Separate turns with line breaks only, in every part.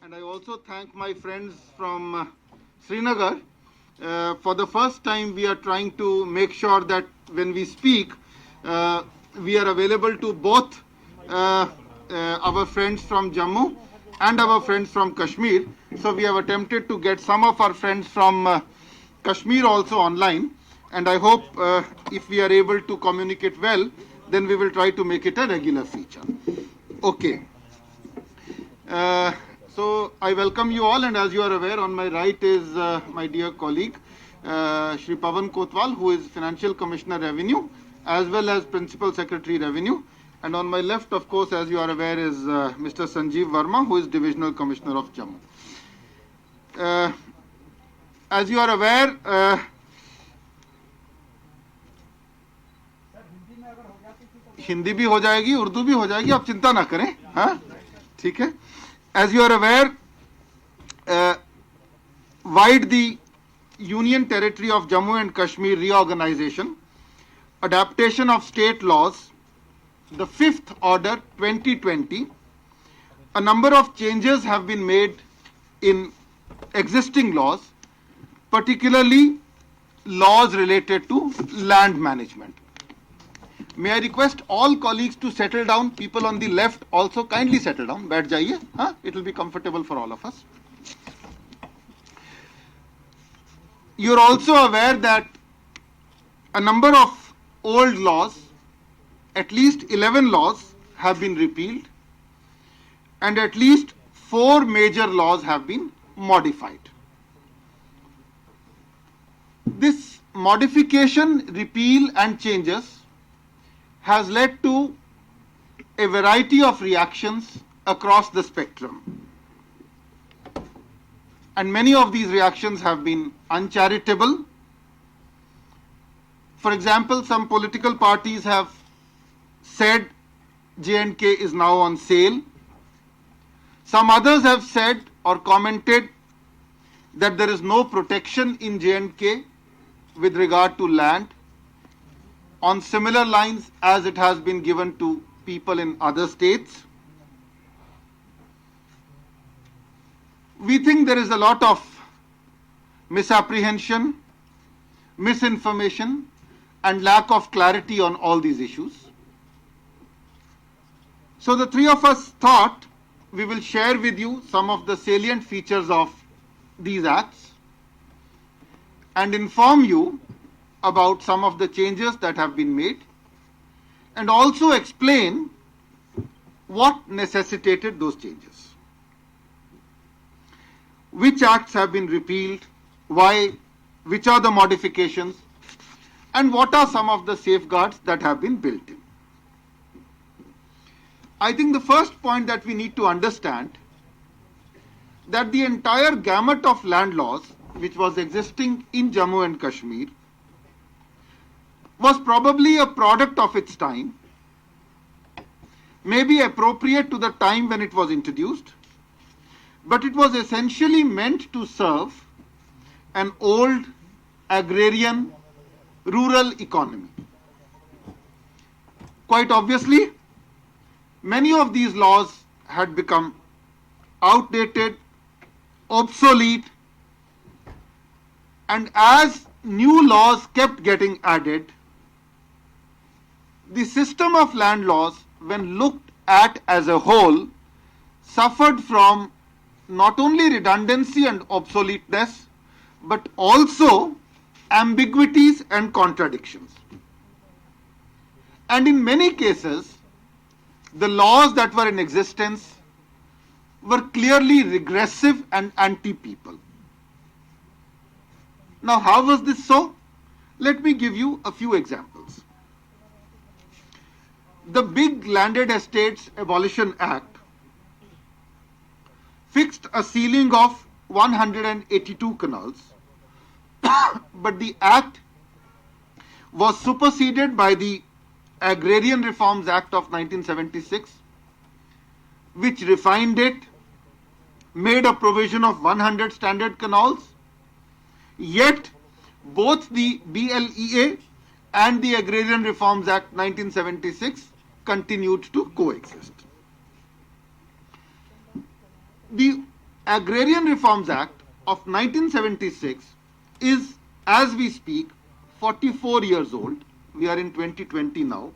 And I also thank my friends from Srinagar. For the first time, we are trying to make sure that when we speak, we are available to both our friends from Jammu and our friends from Kashmir. So we have attempted to get some of our friends from Kashmir also online. And I hope if we are able to communicate well, then we will try to make it a regular feature. Okay. So I welcome you all, and as you are aware, on my right is my dear colleague, Shri Pavan Kotwal, who is Financial Commissioner Revenue, as well as Principal Secretary Revenue. And on my left, of course, as you are aware, is Mr. Sanjeev Verma, who is Divisional Commissioner of Jammu. As you are aware, Hindi भी हो जाएगी, उर्दू भी हो जाएगी, आप चिंता ना करें, हाँ, ठीक है. As you are aware, wide the Union Territory of Jammu and Kashmir reorganization, adaptation of state laws, the fifth order 2020, a number of changes have been made in existing laws, particularly laws related to land management. May I request all colleagues to settle down? People on the left also kindly settle down. बैठ जाइए, हाँ? It will be comfortable for all of us. You are also aware that a number of old laws, at least 11 laws, have been repealed, and at least 4 major laws have been modified. This modification, repeal, and changes has led to a variety of reactions across the spectrum. And many of these reactions have been uncharitable. For example, some political parties have said J&K is now on sale. Some others have said or commented that there is no protection in J&K with regard to land, on similar lines as it has been given to people in other states. We think there is a lot of misapprehension, misinformation, and lack of clarity on all these issues. So the three of us thought we will share with you some of the salient features of these acts and inform you about some of the changes that have been made, and also explain what necessitated those changes. Which acts have been repealed, why, which are the modifications, and what are some of the safeguards that have been built in. I think the first point that we need to understand that the entire gamut of land laws which was existing in Jammu and Kashmir was probably a product of its time, maybe appropriate to the time when it was introduced, but it was essentially meant to serve an old agrarian rural economy. Quite obviously, many of these laws had become outdated, obsolete, and as new laws kept getting added, the system of land laws, when looked at as a whole, suffered from not only redundancy and obsoleteness, but also ambiguities and contradictions. And in many cases, the laws that were in existence were clearly regressive and anti-people. Now, how was this so? Let me give you a few examples. The Big Landed Estates Abolition Act fixed a ceiling of 182 canals, but the act was superseded by the Agrarian Reforms Act of 1976, which refined it, made a provision of 100 standard canals, yet both the BLEA and the Agrarian Reforms Act 1976 continued to coexist. The Agrarian Reforms Act of 1976 is, as we speak, 44 years old. We are in 2020 now.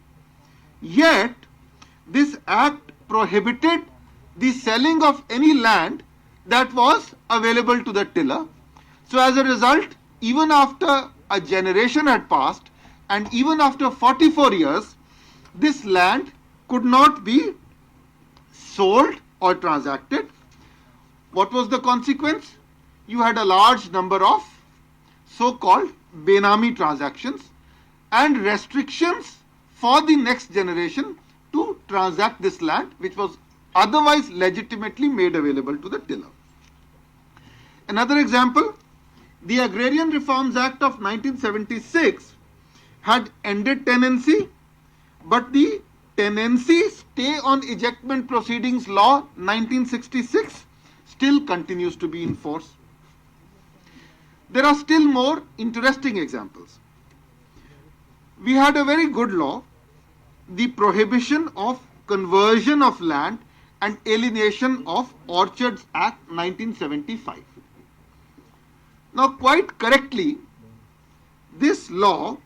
Yet, this act prohibited the selling of any land that was available to the tiller. So as a result, even after a generation had passed and even after 44 years, this land could not be sold or transacted. What was the consequence? You had a large number of so-called Benami transactions and restrictions for the next generation to transact this land, which was otherwise legitimately made available to the tiller. Another example, the Agrarian Reforms Act of 1976 had ended tenancy, but the Tenancy Stay on Ejectment Proceedings Law 1966 still continues to be in force. There are still more interesting examples. We had a very good law, the Prohibition of Conversion of Land and Alienation of Orchards Act 1975. Now, quite correctly, this law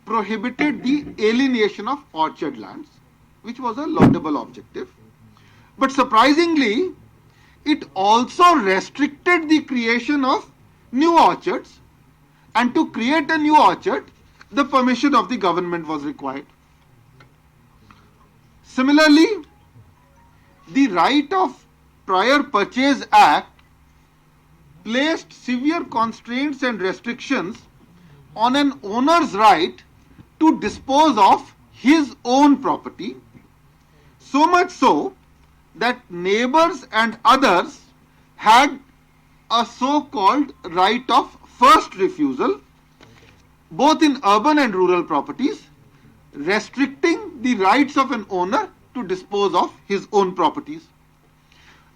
prohibited the alienation of orchard lands, which was a laudable objective. But surprisingly, it also restricted the creation of new orchards, and to create a new orchard, the permission of the government was required. Similarly, the Right of Prior Purchase Act placed severe constraints and restrictions on an owner's right to dispose of his own property, so much so that neighbors and others had a so-called right of first refusal, both in urban and rural properties, restricting the rights of an owner to dispose of his own properties.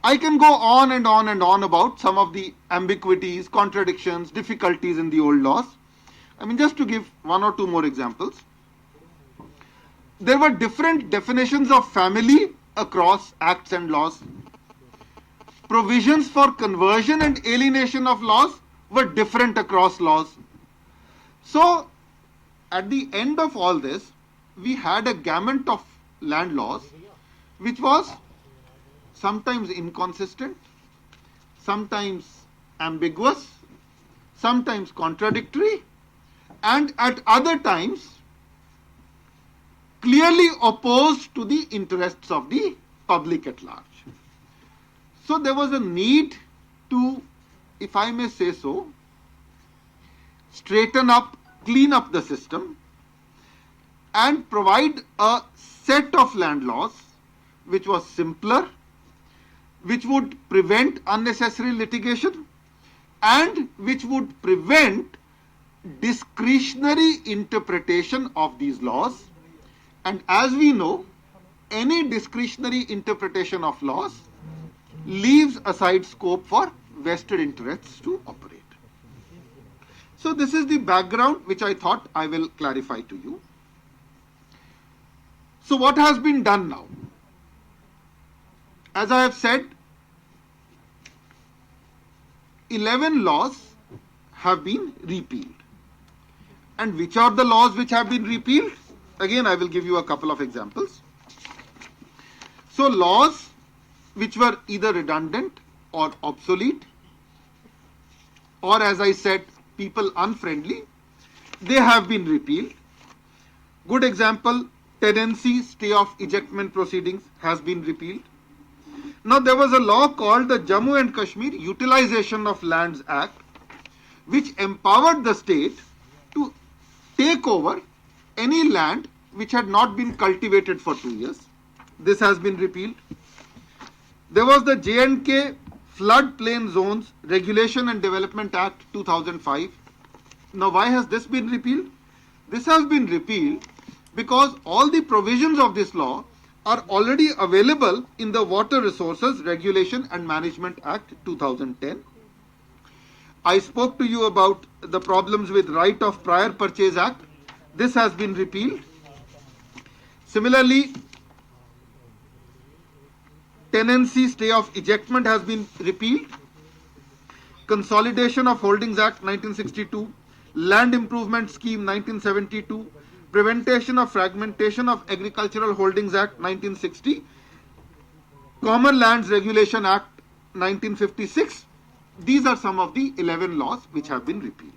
I can go on and on and on about some of the ambiguities, contradictions, difficulties in the old laws. Just to give one or two more examples. There were different definitions of family across acts and laws. Provisions for conversion and alienation of laws were different across laws. So, at the end of all this, we had a gamut of land laws which was sometimes inconsistent, sometimes ambiguous, sometimes contradictory, and at other times clearly opposed to the interests of the public at large. So there was a need to, if I may say so, straighten up, clean up the system and provide a set of land laws which was simpler, which would prevent unnecessary litigation, and which would prevent discretionary interpretation of these laws. And as we know, any discretionary interpretation of laws leaves aside scope for vested interests to operate. So this is the background which I thought I will clarify to you. So what has been done now? As I have said, 11 laws have been repealed. And which are the laws which have been repealed? Again, I will give you a couple of examples. So laws which were either redundant or obsolete, or as I said, people unfriendly, they have been repealed. Good example, Tenancy Stay of Ejectment Proceedings has been repealed. Now there was a law called the Jammu and Kashmir Utilization of Lands Act, which empowered the state to take over any land which had not been cultivated for 2 years. This has been repealed. There was the J&K Floodplain Zones Regulation and Development Act 2005. Now why has this been repealed? This has been repealed because all the provisions of this law are already available in the Water Resources Regulation and Management Act 2010. I spoke to you about the problems with Right of Prior Purchase Act. This has been repealed. Similarly, Tenancy Stay of Ejectment has been repealed. Consolidation of Holdings Act 1962, Land Improvement Scheme 1972, Prevention of Fragmentation of Agricultural Holdings Act 1960, Common Lands Regulation Act 1956. These are some of the 11 laws which have been repealed.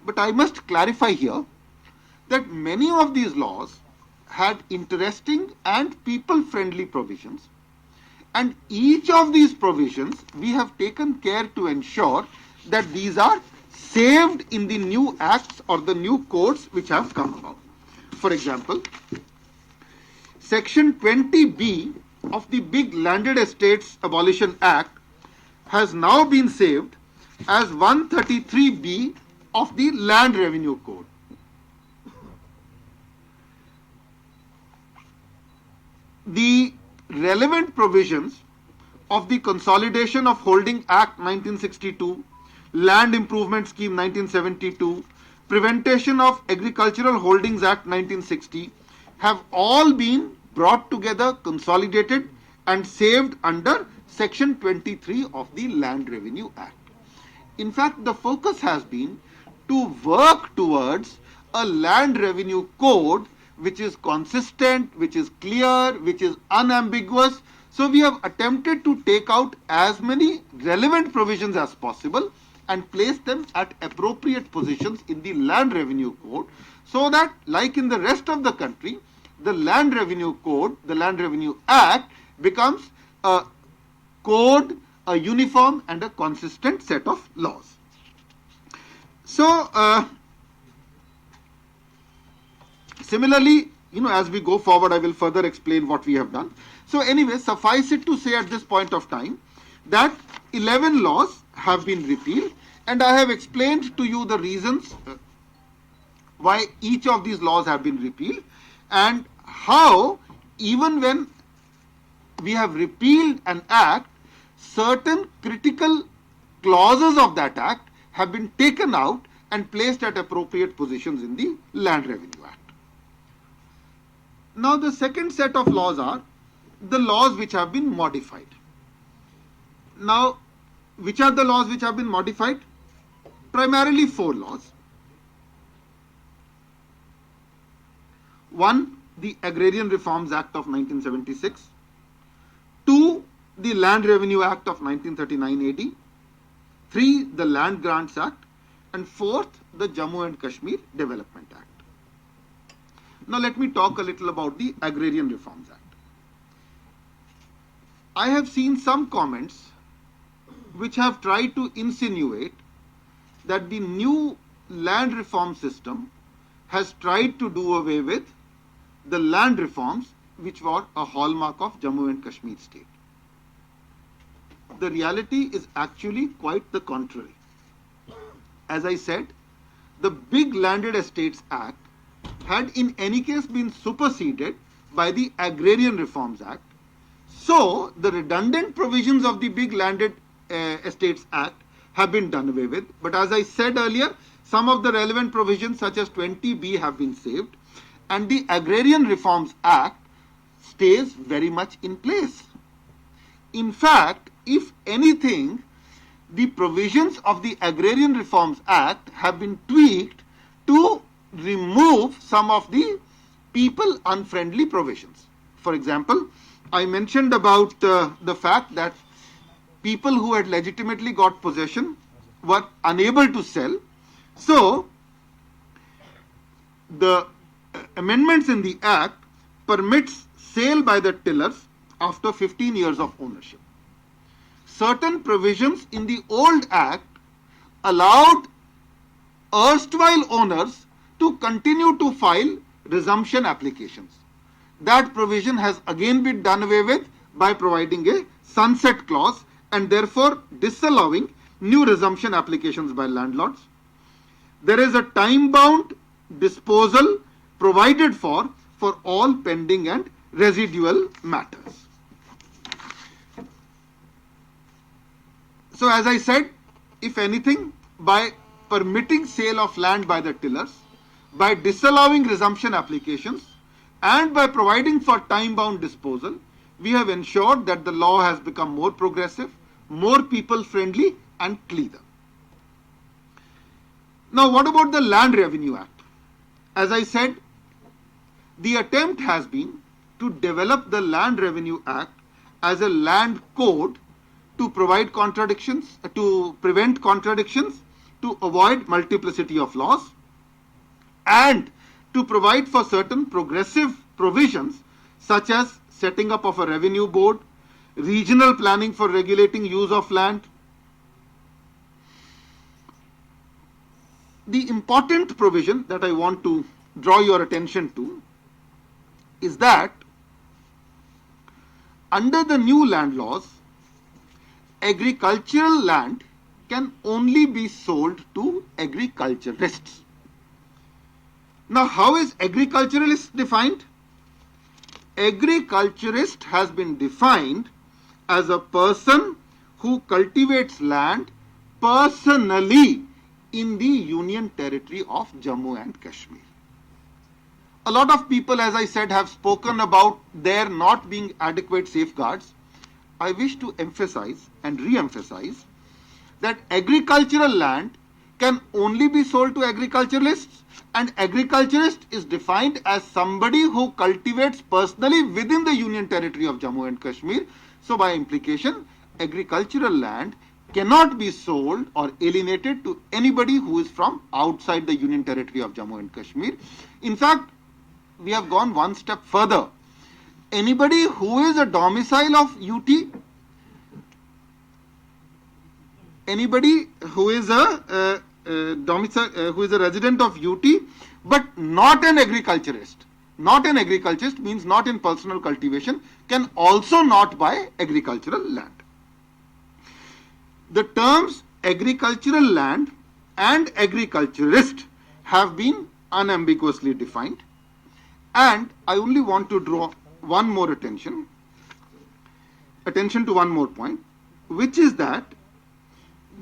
But I must clarify here that many of these laws had interesting and people-friendly provisions, and each of these provisions we have taken care to ensure that these are saved in the new acts or the new codes which have come about. For example, Section 20B of the Big Landed Estates Abolition Act has now been saved as 133B of the Land Revenue Code. The relevant provisions of the Consolidation of Holding Act 1962, Land Improvement Scheme 1972, Prevention of Agricultural Holdings Act 1960 have all been brought together, consolidated and saved under Section 23 of the Land Revenue Act. In fact, the focus has been to work towards a land revenue code which is consistent, which is clear, which is unambiguous. So we have attempted to take out as many relevant provisions as possible and place them at appropriate positions in the land revenue code, so that, like in the rest of the country, the land revenue code, the Land Revenue Act, becomes a code, a uniform and a consistent set of laws. So, similarly, as we go forward, I will further explain what we have done. So anyway, suffice it to say at this point of time that 11 laws have been repealed, and I have explained to you the reasons why each of these laws have been repealed, and how even when we have repealed an act, certain critical clauses of that act have been taken out and placed at appropriate positions in the Land Revenue Act. Now the second set of laws are the laws which have been modified. Now, which are the laws which have been modified? Primarily 4 laws. 1, the Agrarian Reforms Act of 1976. 2, the Land Revenue Act of 1939 AD. 3, the Land Grants Act. And 4th, the Jammu and Kashmir Development Act. Now let me talk a little about the Agrarian Reforms Act. I have seen some comments which have tried to insinuate that the new land reform system has tried to do away with the land reforms which were a hallmark of Jammu and Kashmir state. The reality is actually quite the contrary. As I said, the Big Landed Estates Act had in any case been superseded by the Agrarian Reforms Act. So the redundant provisions of the Big Landed Estates Act have been done away with. But as I said earlier, some of the relevant provisions such as 20B have been saved, and the Agrarian Reforms Act stays very much in place. In fact, if anything, the provisions of the Agrarian Reforms Act have been tweaked to remove some of the people unfriendly provisions. For example, I mentioned about the fact that people who had legitimately got possession were unable to sell. So the amendments in the Act permits sale by the tillers after 15 years of ownership. Certain provisions in the old Act allowed erstwhile owners to continue to file resumption applications. That provision has again been done away with by providing a sunset clause and therefore disallowing new resumption applications by landlords. There is a time-bound disposal provided for all pending and residual matters. So as I said, if anything, by permitting sale of land by the tillers, by disallowing resumption applications, and by providing for time-bound disposal, we have ensured that the law has become more progressive, more people-friendly, and clear. Now, what about the Land Revenue Act? As I said, the attempt has been to develop the Land Revenue Act as a land code to provide contradictions, to prevent contradictions, to avoid multiplicity of laws, and to provide for certain progressive provisions such as setting up of a revenue board, regional planning for regulating use of land. The important provision that I want to draw your attention to is that under the new land laws, agricultural land can only be sold to agriculturists. Now, how is agriculturalist defined? Agriculturist has been defined as a person who cultivates land personally in the Union Territory of Jammu and Kashmir. A lot of people, as I said, have spoken about there not being adequate safeguards. I wish to emphasize and re-emphasize that agricultural land can only be sold to agriculturalists, and agriculturist is defined as somebody who cultivates personally within the Union Territory of Jammu and Kashmir. So by implication, agricultural land cannot be sold or alienated to anybody who is from outside the Union Territory of Jammu and Kashmir. In fact, we have gone one step further. Anybody who is a domicile of UT, anybody who is a who is a resident of UT but not an agriculturist, not an agriculturist means not in personal cultivation, can also not buy agricultural land. The terms agricultural land and agriculturist have been unambiguously defined, and I only want to draw one more attention to one more point, which is that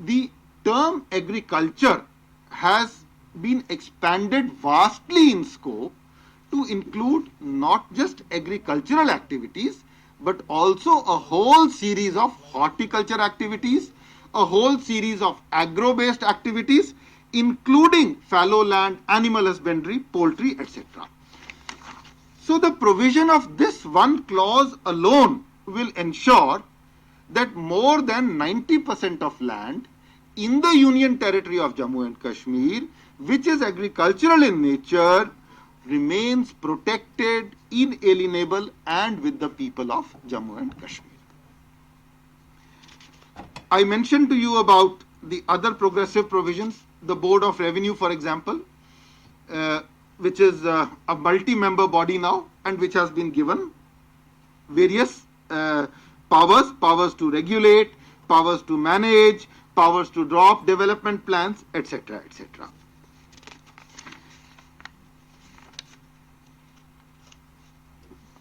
the term agriculture has been expanded vastly in scope to include not just agricultural activities but also a whole series of horticulture activities, a whole series of agro-based activities, including fallow land, animal husbandry, poultry, etc. So the provision of this one clause alone will ensure that more than 90% of land in the Union Territory of Jammu and Kashmir, which is agricultural in nature, remains protected, inalienable, and with the people of Jammu and Kashmir. I mentioned to you about the other progressive provisions, the Board of Revenue, for example, which is a multi-member body now and which has been given various powers to regulate, powers to manage, powers to draw up development plans, etc., etc.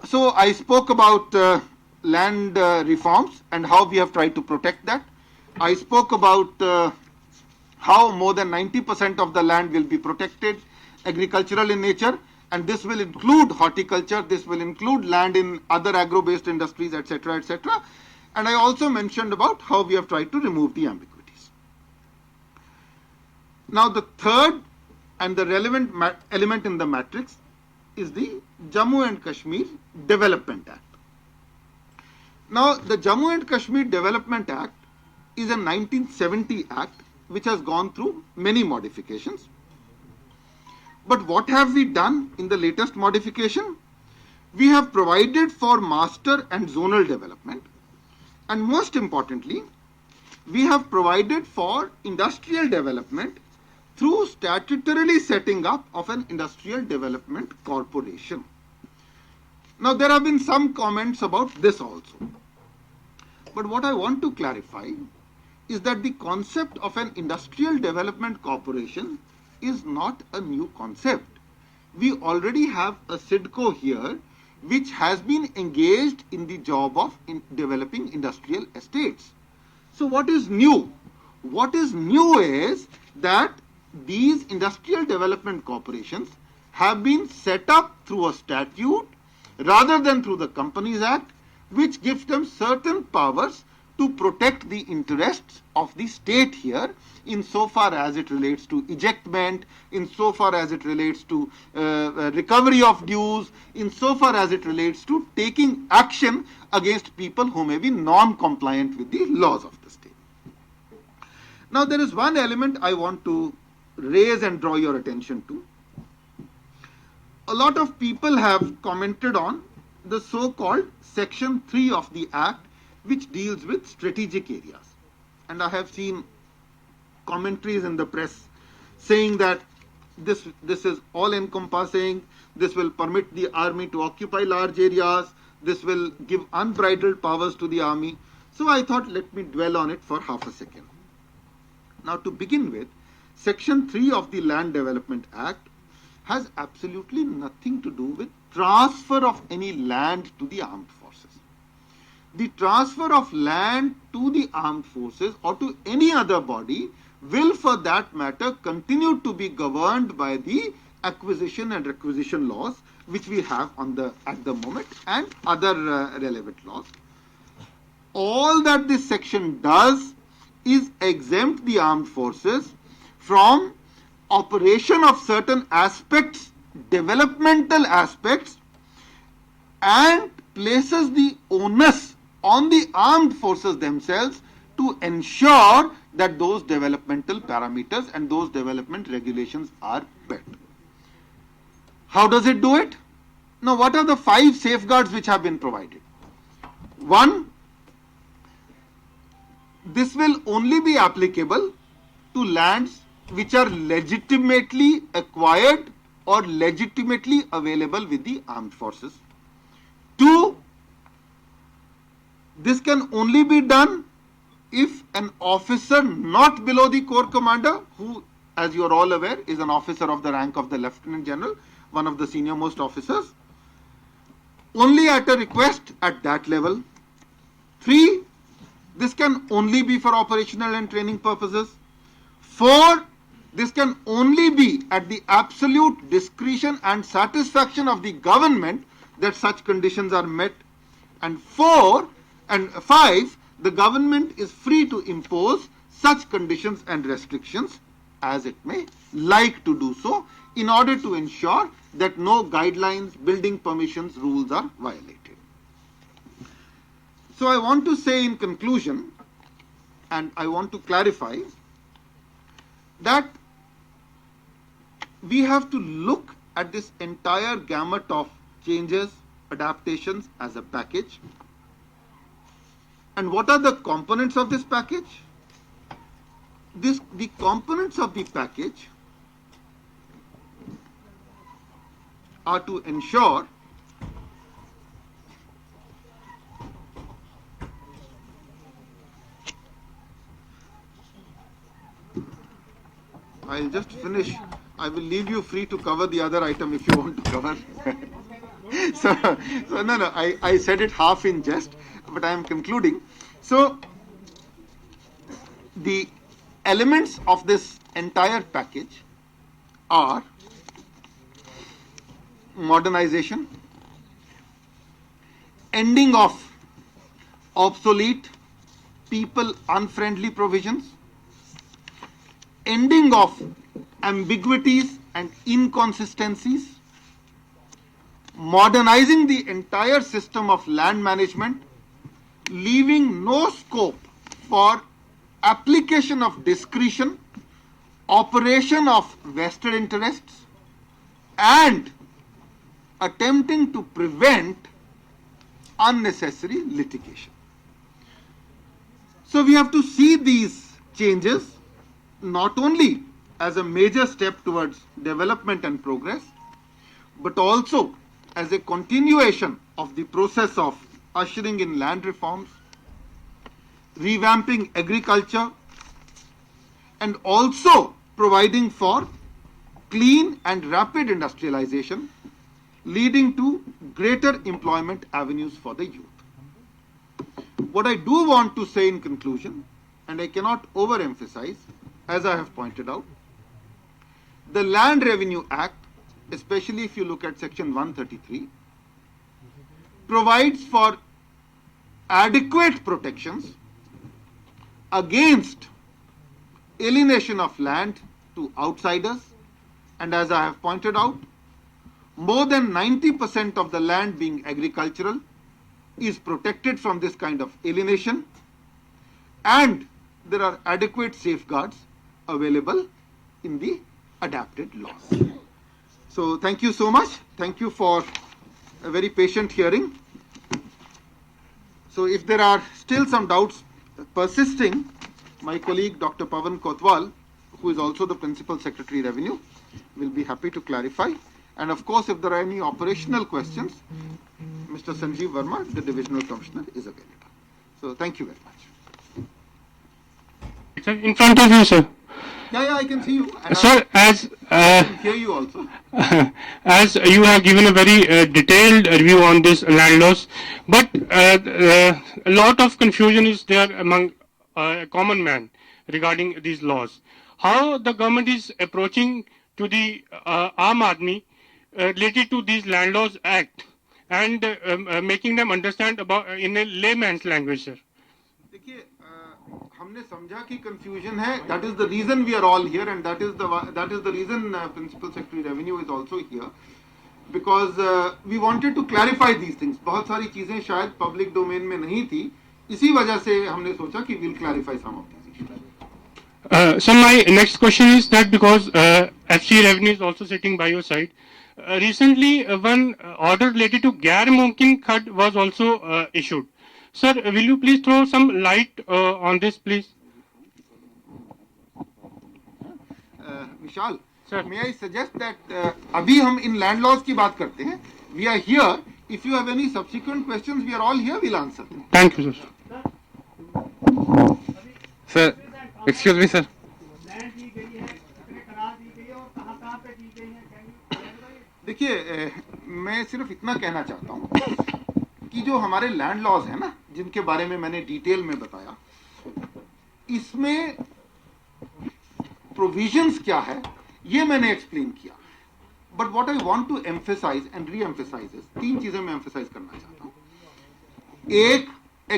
So I spoke about land reforms and how we have tried to protect that. I spoke about how more than 90% of the land will be protected, agricultural in nature, and this will include horticulture, this will include land in other agro-based industries, etc., etc. And I also mentioned about how we have tried to remove the ambiguities. Now the third and the relevant element in the matrix is the Jammu and Kashmir Development Act. Now the Jammu and Kashmir Development Act is a 1970 act which has gone through many modifications. But what have we done in the latest modification? We have provided for master and zonal development, and most importantly, we have provided for industrial development through statutorily setting up of an industrial development corporation. Now there have been some comments about this also. But what I want to clarify is that the concept of an industrial development corporation is not a new concept. We already have a SIDCO here which has been engaged in the job of developing industrial estates. So what is new? What is new is that these industrial development corporations have been set up through a statute rather than through the Companies Act, which gives them certain powers to protect the interests of the state here, insofar as it relates to ejectment, insofar as it relates to recovery of dues, insofar as it relates to taking action against people who may be non-compliant with the laws of the state. Now, there is one element I want to raise and draw your attention to. A lot of people have commented on the so-called Section 3 of the Act, which deals with strategic areas. And I have seen commentaries in the press saying that this is all-encompassing, this will permit the army to occupy large areas, this will give unbridled powers to the army. So I thought, let me dwell on it for half a second. Now, to begin with, Section 3 of the Land Development Act has absolutely nothing to do with transfer of any land to the armed forces. The transfer of land to the armed forces or to any other body will, for that matter, continue to be governed by the acquisition and requisition laws which we have at the moment, and other relevant laws. All that this section does is exempt the armed forces from operation of certain aspects, developmental aspects, and places the onus on the armed forces themselves to ensure that those developmental parameters and those development regulations are met. How does it do it? Now, what are the 5 safeguards which have been provided? 1, this will only be applicable to lands which are legitimately acquired or legitimately available with the armed forces. 2, this can only be done if an officer not below the corps commander, who, as you are all aware, is an officer of the rank of the Lieutenant General, one of the senior most officers, only at a request at that level. 3, this can only be for operational and training purposes. 4, this can only be at the absolute discretion and satisfaction of the government that such conditions are met. And 5, the government is free to impose such conditions and restrictions as it may like to do so, in order to ensure that no guidelines, building permissions, rules are violated. So I want to say in conclusion, and I want to clarify, that we have to look at this entire gamut of changes, adaptations as a package. And what are the components of this package? The components of the package are to ensure I'll just finish. I will leave you free to cover the other item if you want to cover. So no, I said it half in jest, but I am concluding. So the elements of this entire package are modernization, ending of obsolete, people unfriendly provisions, ending of ambiguities and inconsistencies, modernizing the entire system of land management, leaving no scope for application of discretion, operation of vested interests, and attempting to prevent unnecessary litigation. So we have to see these changes not only as a major step towards development and progress, but also as a continuation of the process of ushering in land reforms, revamping agriculture, and also providing for clean and rapid industrialization, leading to greater employment avenues for the youth. What I do want to say in conclusion, and I cannot overemphasize, as I have pointed out, the Land Revenue Act, especially if you look at section 133, provides for adequate protections against alienation of land to outsiders, and as I have pointed out, more than 90% of the land being agricultural is protected from this kind of alienation, and there are adequate safeguards available in the adapted laws. So thank you so much. Thank you for a very patient hearing. So if there are still some doubts persisting, my colleague Dr. Pavan Kotwal, who is also the Principal Secretary Revenue, will be happy to clarify. And of course, if there are any operational questions, Mr. Sanjeev Verma, the Divisional Commissioner, is available. So thank you very much.
Sir, in front of you, sir.
Yeah, I can see you. And
Sir,
I can hear you also.
as you have given a very detailed review on this land loss, but a lot of confusion is there among a common man regarding these laws. How the government is approaching to the Aam Aadmi related to these Land Laws Act and making them understand about in a layman's language, sir.
देखिए, हमने समझा कि confusion है. That is the reason we are all here, and that is the reason Principal Secretary Revenue is also here, because we wanted to clarify these things. बहुत सारी चीजें शायद public domain में नहीं थी. इसी वजह से हमने सोचा कि we'll clarify some of these issues.
So my next question is that because FC Revenue is also sitting by your side, recently one order related to Gair Mumkin Khad was also issued. Sir, will you please throw some light on this, please?
Vishal,
Sir.
may I suggest that अभी हम in land laws की बात करते हैं. We are here. If you have any subsequent questions, we are all here. We'll answer them.
Thank you, sir.
Sir, excuse me, sir.
देखिए, मैं सिर्फ इतना कहना चाहता हूँ कि जो हमारे लैंड लॉज हैं ना, जिनके बारे में मैंने डिटेल में बताया, इसमें प्रोविजंस क्या है ये मैंने एक्सप्लेन किया. But what I want to emphasize and reemphasize is, तीन चीजें मैं एम्फेसाइज करना चाहता हूँ. एक,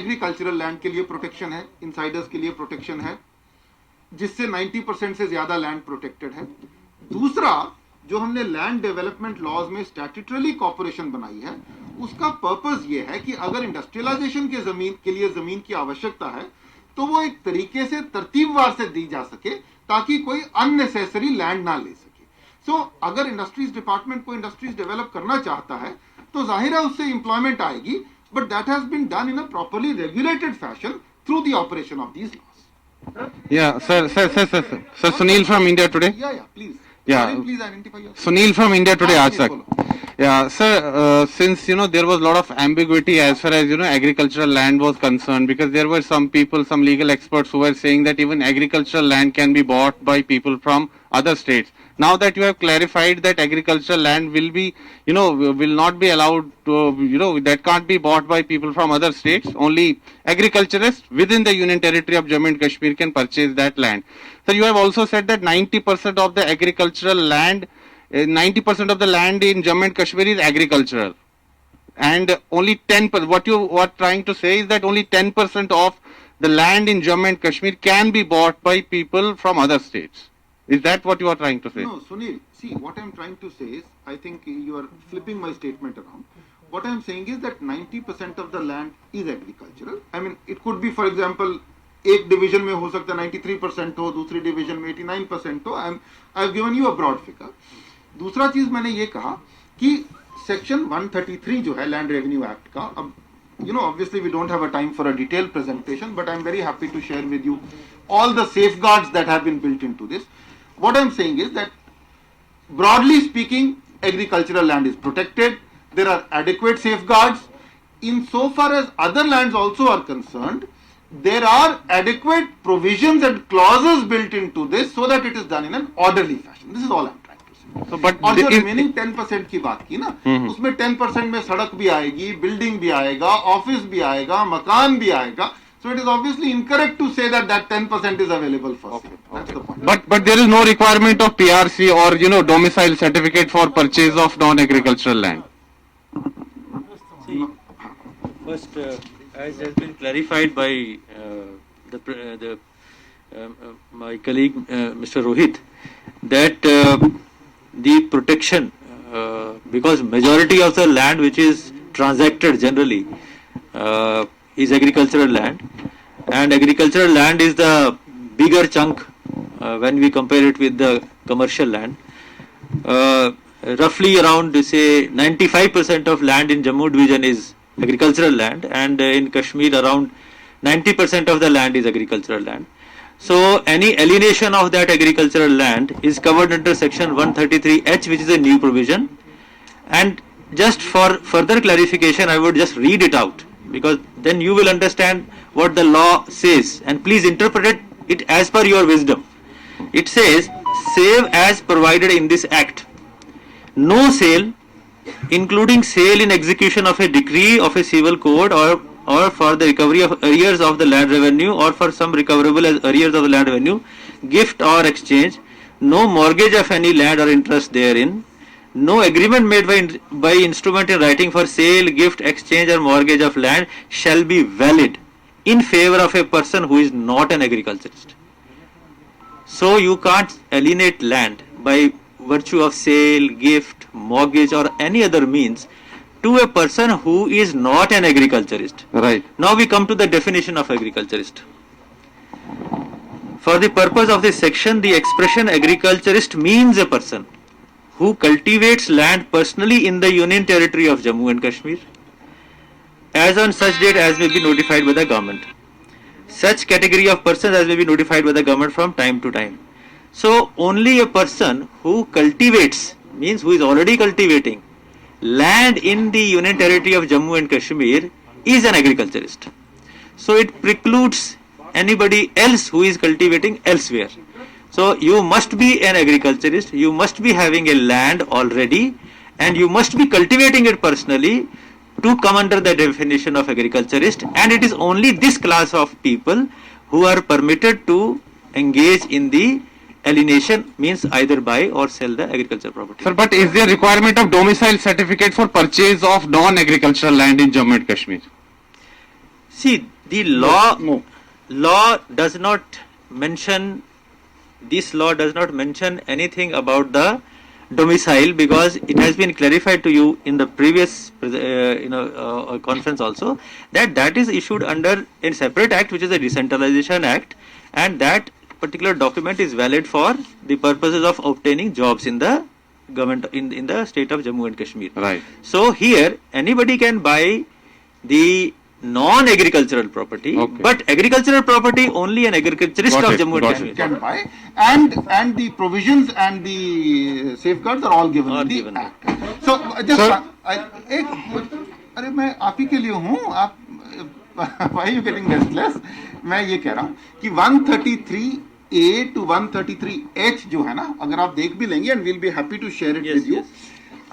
एग्रीकल्चरल लैंड के लिए प्रोटेक्शन है, इनसाइडर्स के लिए प्रोटेक्शन है, जिससे 90% से ज्यादा लैंड प्रोटेक्टेड है. दूसरा, जो हमने लैंड डेवलपमेंट लॉज में स्टैट्यूटरी कॉर्पोरेशन बनाई है, उसका पर्पस ये है कि अगर इंडस्ट्रियलाइजेशन के लिए जमीन की आवश्यकता है तो वो एक तरीके से तरतीबवार से दी जा सके ताकि कोई अननेसेसरी लैंड ना ले सके. सो अगर इंडस्ट्रीज डिपार्टमेंट को इंडस्ट्रीज डेवलप करना चाहता है तो जाहिर है उससे एम्प्लॉयमेंट आएगी, but that has been done in a properly regulated fashion through the operation of these laws.
Yeah, sir, Sunil from India Today.
Yeah, please.
Yeah.
Sorry, please identify yourself.
Sunil from India Today,
Ah,
Aaj Tak.
please,
Yeah, sir, since, there was a lot of ambiguity as far as, agricultural land was concerned, because there were some people, some legal experts who were saying that even agricultural land can be bought by people from other states. Now that you have clarified that agricultural land will be, will not be allowed to, that can't be bought by people from other states, only agriculturists within the Union Territory of Jammu and Kashmir can purchase that land. So you have also said that 90% of the agricultural land 90% of the land in Jammu and Kashmir is agricultural, and only 10%. What you are trying to say is that only 10% of the land in Jammu and Kashmir can be bought by people from other states. Is that what you are trying to say?
No, Sunil. See, what I am trying to say is, I think you are flipping my statement around. What I am saying is that 90% of the land is agricultural. I mean, it could be, for example, एक division में हो सकता है 93% हो, दूसरी division में 89% हो. I have given you a broad figure. दूसरा चीज मैंने ये कहा कि सेक्शन 133 जो है लैंड रेवेन्यू एक्ट का, अब obviously we don't have a time for a detailed presentation, but I'm very happy to share with you all the safeguards that have been built into this. What I'm saying is that broadly speaking, agricultural land is protected. There are adequate safeguards. In so far as other lands also are concerned, there are adequate provisions and clauses built into this so that it is done in an orderly fashion. This is all I'm trying to say.
So, but
और जो remaining 10% की बात की ना, उसमें 10% में सड़क भी आएगी, बिल्डिंग भी आएगा, ऑफिस भी आएगा, मकान भी आएगा. So it is obviously incorrect to say that 10% is available for sale. That's the point.
But there is no requirement of PRC or domicile certificate for purchase of non-agricultural land.
See, first, as has been clarified by my colleague Mr. Rohit, that the protection, because majority of the land which is transacted generally is agricultural land, and agricultural land is the bigger chunk when we compare it with the commercial land. Roughly around say 95% of land in Jammu division is agricultural land, and in Kashmir around 90% of the land is agricultural land. So any alienation of that agricultural land is covered under section 133H, which is a new provision. And just for further clarification, I would just read it out, because then you will understand what the law says, and please interpret it as per your wisdom. It says, save as provided in this act. No sale, including sale in execution of a decree of a civil code, or for the recovery of arrears of the land revenue, or for some recoverable as arrears of the land revenue, gift or exchange, no mortgage of any land or interest therein, no agreement made by instrument in writing for sale, gift, exchange or mortgage of land shall be valid in favor of a person who is not an agriculturist. So you can't alienate land by virtue of sale, gift, mortgage or any other means to a person who is not an agriculturist.
Right.
Now we come to the definition of agriculturist. For the purpose of this section, the expression agriculturist means a person who cultivates land personally in the Union Territory of Jammu and Kashmir, as on such date as may be notified by the government. Such category of persons as may be notified by the government from time to time. So only a person who cultivates, means who is already cultivating land in the Union Territory of Jammu and Kashmir, is an agriculturist. So it precludes anybody else who is cultivating elsewhere. So you must be an agriculturist, you must be having a land already, and you must be cultivating it personally to come under the definition of agriculturist, and it is only this class of people who are permitted to engage in the alienation, means either buy or sell the agricultural property.
Sir, but is there requirement of domicile certificate for purchase of non-agricultural land in Jammu and Kashmir?
See, the law
No.
law does not mention, this law does not mention anything about the domicile, because it has been clarified to you in the previous conference also, that is issued under a separate act, which is a Decentralization Act, and that particular document is valid for the purposes of obtaining jobs in the government in the state of Jammu and Kashmir.
Right.
So here anybody can buy the non-agricultural property,
Okay.
but agricultural property only an agriculturist
Got
of
it,
Jammu and
got
Kashmir.
Can buy, and the provisions and the safeguards are all given
All
in the
given.
act. So just
Sir?
अरे मैं आप ही के लिए हूँ, आप why are you getting restless? मैं ये कह रहा हूँ कि 133A to 133H जो है ना, अगर आप देख भी लेंगे, and we'll be happy to share it
Yes,
with you,
yes.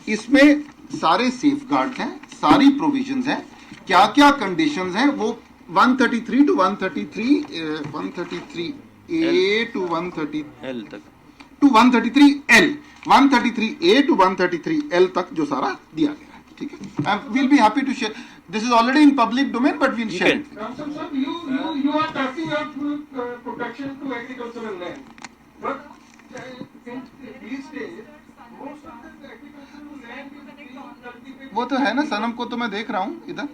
इसमें सारे safeguards हैं, सारी provisions हैं, क्या क्या conditions हैं, वो 133 to 133A to 130
L तक.
to 133L, 133A to 133L तक जो सारा दिया गया है, ठीक है? We'll be happy to share. This is already in public domain, but we'll share
can.
it.
Ramsam sir, you are talking of protection to agricultural land, but in these days, most of the agricultural land is being cultivated.
वो तो है ना, सनम को तो मैं देख रहा हूँ इधर.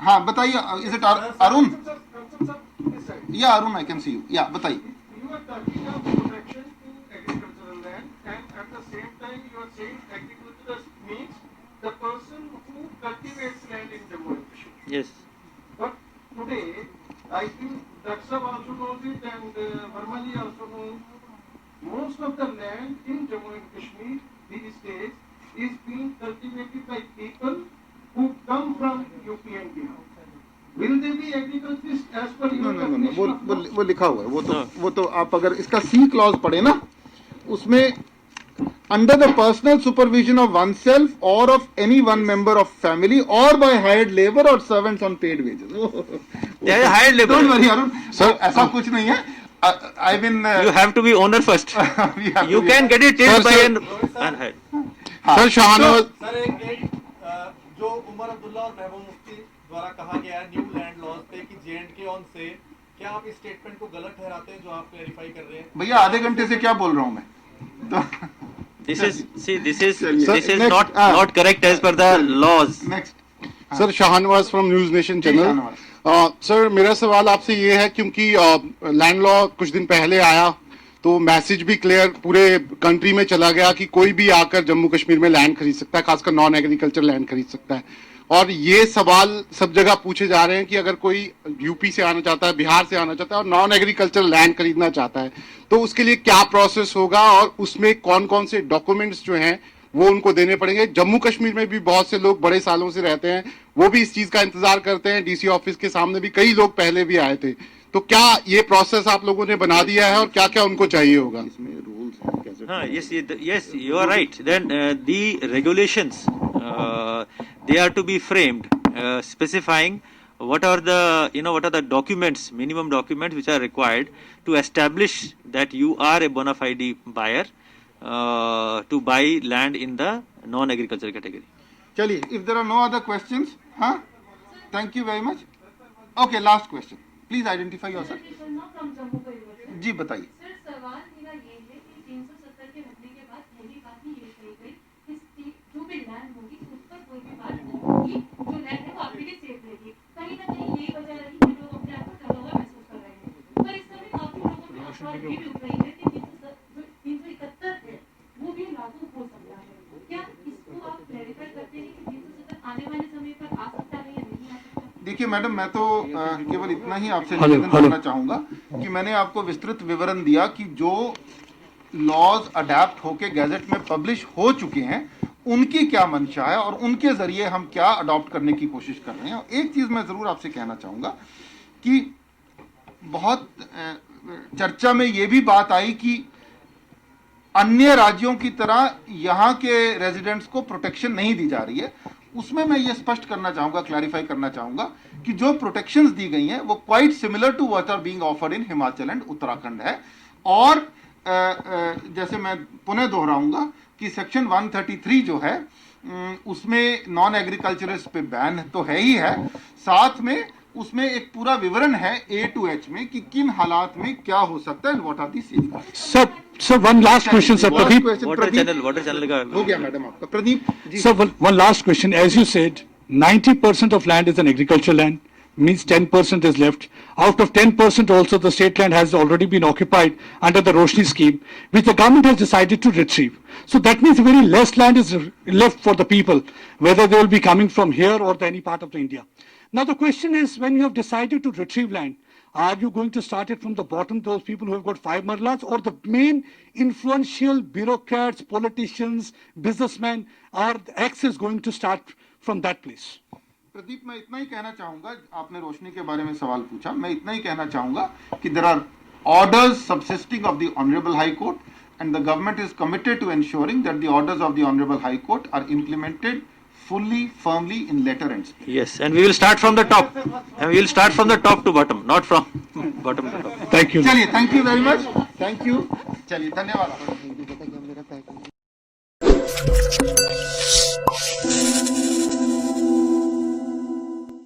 हाँ बताइए, is it Arun?
Ramsam sir, this side.
Yeah, Arun, I can see you. Yeah, बताइए.
You are talking of protection to agricultural land, and at the same time you are saying agriculturist means the person who cultivates land in Jammu and Kashmir.
Yes.
But today, I think Daksha also knows it, and Varmali also knows, most of the land in Jammu and Kashmir these days is being cultivated by people who come from UP and Bihar. Will they be agriculturists as per your
No,
definition of law?
वो लिखा हुआ है, वो तो आप अगर इसका C clause पढ़े ना, उसमें under the personal supervision of oneself or of any one member of family or by hired labor or servants on paid wages.
They are hired labor.
Don't worry, Arun.
Sir,
ऐसा कुछ नहीं है. I mean,
You have to be owner first.
we have
You
to be-
can get it
Sir,
till by
sir.
an unhired.
Sir, Shahanaz,
sir एक जो उमर अब्दुल्ला और महबूब मुफ्ती द्वारा कहा गया है न्यू लैंड लॉज पे कि J&K ऑन से क्या आप इस स्टेटमेंट को गलत ठहराते हैं जो आप क्लैरिफाई कर रहे हैं?
भैया आधे घंटे से क्या बोल रहा हूँ मैं तो
This is
Next,
not correct as per the laws.
Next
sir Shahnawaz from news nation channel. Sir मेरा सवाल आपसे ये है क्योंकि लैंड लॉ कुछ दिन पहले आया तो मैसेज भी क्लियर पूरे कंट्री में चला गया कि कोई भी आकर जम्मू कश्मीर में लैंड खरीद सकता है, खासकर नॉन एग्रीकल्चर लैंड खरीद सकता है। और ये सवाल सब जगह पूछे जा रहे हैं कि अगर कोई यूपी से आना चाहता है, बिहार से आना चाहता है और नॉन एग्रीकल्चर लैंड खरीदना चाहता है तो उसके लिए क्या प्रोसेस होगा और उसमें कौन कौन से डॉक्यूमेंट्स जो हैं वो उनको देने पड़ेंगे। जम्मू कश्मीर में भी बहुत से लोग बड़े सालों से रहते हैं, वो भी इस चीज का इंतजार करते हैं। डीसी ऑफिस के सामने भी कई लोग पहले भी आए थे, तो क्या ये प्रोसेस आप लोगों ने बना दिया है और क्या क्या उनको चाहिए होगा?
Yes, you are right. Then the regulations they are to be framed specifying what are the documents, minimum documents which are required to establish that you are a bona fide buyer to buy land in the non-agricultural category.
चलिए, if there are no other questions, हाँ, thank you very much. Okay, last question. Please identify yourself. जी बताइए।
Sir सवाल मेरा ये है कि 370 के हटने के बाद पहली बात ही ये कही गई कि जो भी लैंड होगी उस पर कोई भी बात नहीं होगी, जो लैंड है वो आपके लिए सेफ रहेगी। कहीं ना कहीं यही वजह रही कि लोग अपने आप को ठगा हुआ महसूस कर रहे हैं। पर इस समय काफी लोगों में अफवाह ये भी उठ रही है कि 371 है वो भी लागू हो सकता है। क्या इसको आप क्लैरिफाई करते हैं कि 370 आने वाले समय पर आ सकता है या नहीं आ सकता?
देखिए मैडम, मैं तो केवल इतना ही आपसे निवेदन करना चाहूंगा कि मैंने आपको विस्तृत विवरण दिया कि जो लॉज अडेप्ट होके गैजेट में पब्लिश हो चुके हैं उनकी क्या मंशा है और उनके जरिए हम क्या अडॉप्ट करने की कोशिश कर रहे हैं। और एक चीज मैं जरूर आपसे कहना चाहूंगा कि बहुत चर्चा में ये भी बात आई कि अन्य राज्यों की तरह यहाँ के रेजिडेंट्स को प्रोटेक्शन नहीं दी जा रही है। उसमें मैं ये स्पष्ट करना चाहूंगा, क्लैरिफाई करना चाहूंगा कि जो प्रोटेक्शंस दी गई हैं वो quite similar to what are being offered in Himachal and Uttarakhand है। और जैसे मैं पुनः दोहराऊंगा कि सेक्शन 133 जो है उसमें नॉन एग्रीकल्चरिस्ट पे बैन तो है ही है, साथ में उसमें एक पूरा विवरण है A to H में कि किन हालात में क्या हो सकता है, what are the safeguards.
Sir, one last question, sir. Pradeep.
Water channel का
हो गया मैडम आपका। Pradeep ji.
Sir, one last question. As you said, 90% of land is an agricultural land, means 10% is left. Out of 10% also the state land has already been occupied under the Roshni scheme, which the government has decided to retrieve. So that means very less land is left for the people, whether they will be coming from here or any part of India. Now the question is, when you have decided to retrieve land, are you going to start it from the bottom, those people who have got 5 marlas, or the main influential bureaucrats, politicians, businessmen, or the X is going to start from that place?
Pradeep, मैं इतना ही कहना चाहूंगा, आपने रोशनी के बारे में सवाल पूछा, मैं इतना ही कहना चाहूंगा कि there are orders subsisting of the honourable high court and the government is committed to ensuring that the orders of the honourable high court are implemented fully, firmly in letter and spirit.
Yes, and we will start from the top. And we will start from the top to bottom, not from bottom to top.
Thank you.
चलिए, thank you very much. Thank you. चलिए, धन्यवाद।